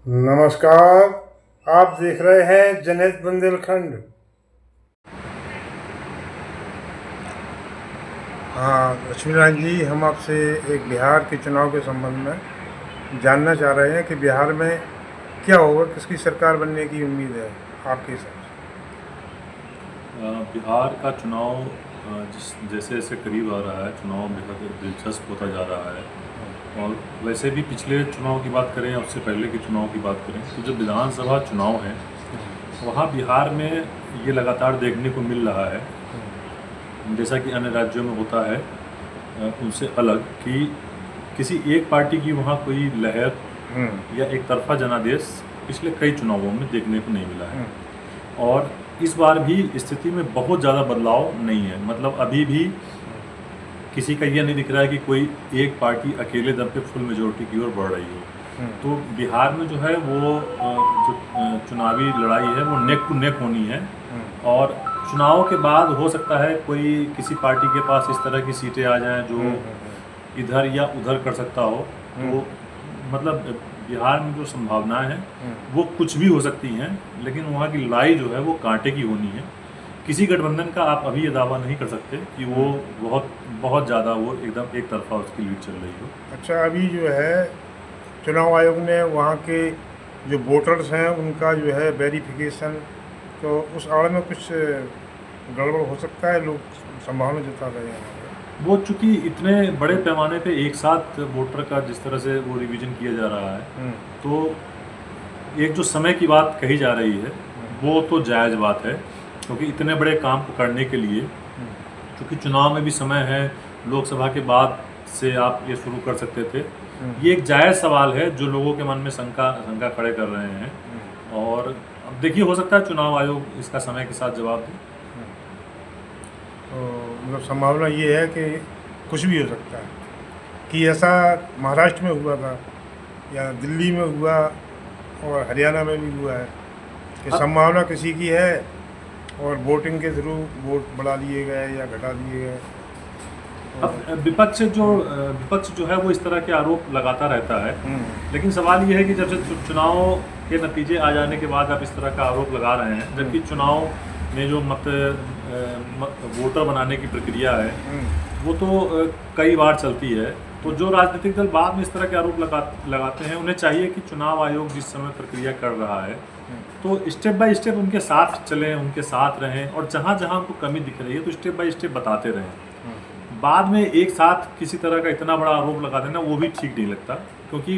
नमस्कार। आप देख रहे हैं जनहित बुंदेलखंड। हाँ लक्ष्मीनारायण जी, हम आपसे एक बिहार के चुनाव के संबंध में जानना चाह रहे हैं कि बिहार में क्या होगा, किसकी सरकार बनने की उम्मीद है आपके हिसाब बिहार का चुनाव जिस जैसे जैसे करीब आ रहा है, चुनाव बेहद दिलचस्प होता जा रहा है। और वैसे भी पिछले चुनाव की बात करें, उससे पहले के चुनाव की बात करें, तो जो विधानसभा चुनाव है वहाँ बिहार में ये लगातार देखने को मिल रहा है, जैसा कि अन्य राज्यों में होता है उनसे अलग, कि किसी एक पार्टी की वहाँ कोई लहर है। या एक तरफा जनादेश पिछले कई चुनावों में देखने को नहीं मिला है। और इस बार भी स्थिति में बहुत ज़्यादा बदलाव नहीं है। मतलब अभी भी किसी का ये नहीं दिख रहा है कि कोई एक पार्टी अकेले दम पे फुल मेजोरिटी की ओर बढ़ रही हो। तो बिहार में जो है वो जो चुनावी लड़ाई है वो नेक टू नेक होनी है। और चुनाव के बाद हो सकता है कोई किसी पार्टी के पास इस तरह की सीटें आ जाएं जो इधर या उधर कर सकता हो। तो मतलब बिहार में जो संभावनाएं हैं वो कुछ भी हो सकती हैं, लेकिन वहाँ की लड़ाई जो है वो कांटे की होनी है। किसी गठबंधन का आप अभी ये दावा नहीं कर सकते कि वो बहुत बहुत ज़्यादा वो एकदम एक तरफा उसकी लीड चल रही हो। अच्छा, अभी जो है चुनाव आयोग ने वहाँ के जो वोटर्स हैं उनका जो है वेरिफिकेशन, तो उस आड़ में कुछ गड़बड़ हो सकता है, लोग संभावना जता रहे हैं। वो चूँकि इतने बड़े पैमाने पे एक साथ वोटर का जिस तरह से वो रिवीजन किया जा रहा है, तो एक जो समय की बात कही जा रही है वो तो जायज़ बात है, क्योंकि इतने बड़े काम को करने के लिए क्योंकि चुनाव में भी समय है, लोकसभा के बाद से आप ये शुरू कर सकते थे। ये एक जायज़ सवाल है जो लोगों के मन में शंका खड़े कर रहे हैं। और अब देखिए, हो सकता है चुनाव आयोग इसका समय के साथ जवाब दे। तो मतलब संभावना ये है कि कुछ भी हो सकता है, कि ऐसा महाराष्ट्र में हुआ था या दिल्ली में हुआ और हरियाणा में भी हुआ है कि संभावना किसी की है और वोटिंग के थ्रू वोट बढ़ा लिए गए या घटा दिए गए। अब विपक्ष जो है वो इस तरह के आरोप लगाता रहता है, लेकिन सवाल ये है कि जब से चुनाव के नतीजे आ जाने के बाद आप इस तरह का आरोप लगा रहे हैं, जबकि चुनाव में जो वोटर बनाने की प्रक्रिया है वो तो कई बार चलती है। तो जो राजनीतिक दल बाद में इस तरह के आरोप लगाते हैं, उन्हें चाहिए कि चुनाव आयोग जिस समय प्रक्रिया कर रहा है तो स्टेप बाय स्टेप उनके साथ चलें, उनके साथ रहें, और जहाँ जहाँ उनको कमी दिख रही है तो स्टेप बाय स्टेप बताते रहें। बाद में एक साथ किसी तरह का इतना बड़ा आरोप लगा देना वो भी ठीक नहीं लगता, क्योंकि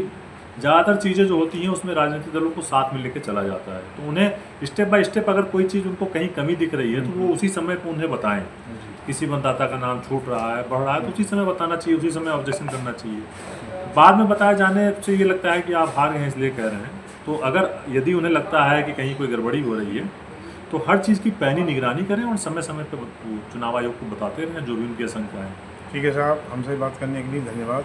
ज़्यादातर चीज़ें जो होती हैं उसमें राजनीतिक दलों को साथ में लेकर चला जाता है। तो उन्हें स्टेप बाय स्टेप अगर कोई चीज़ उनको कहीं कमी दिख रही है तो वो उसी समय पर उन्हें बताएं। किसी मतदाता का नाम छूट रहा है, बढ़ रहा है, तो उसी समय बताना चाहिए, उसी समय ऑब्जेक्शन करना चाहिए। बाद में बताए जाने से ये लगता है कि आप हार गए इसलिए कह रहे हैं। तो अगर यदि उन्हें लगता है कि कहीं कोई गड़बड़ी हो रही है तो हर चीज़ की पैनी निगरानी करें और समय समय पर चुनाव आयोग को बताते रहें जो भी उनकी आशंका है। ठीक है साहब, हमसे बात करने के लिए धन्यवाद।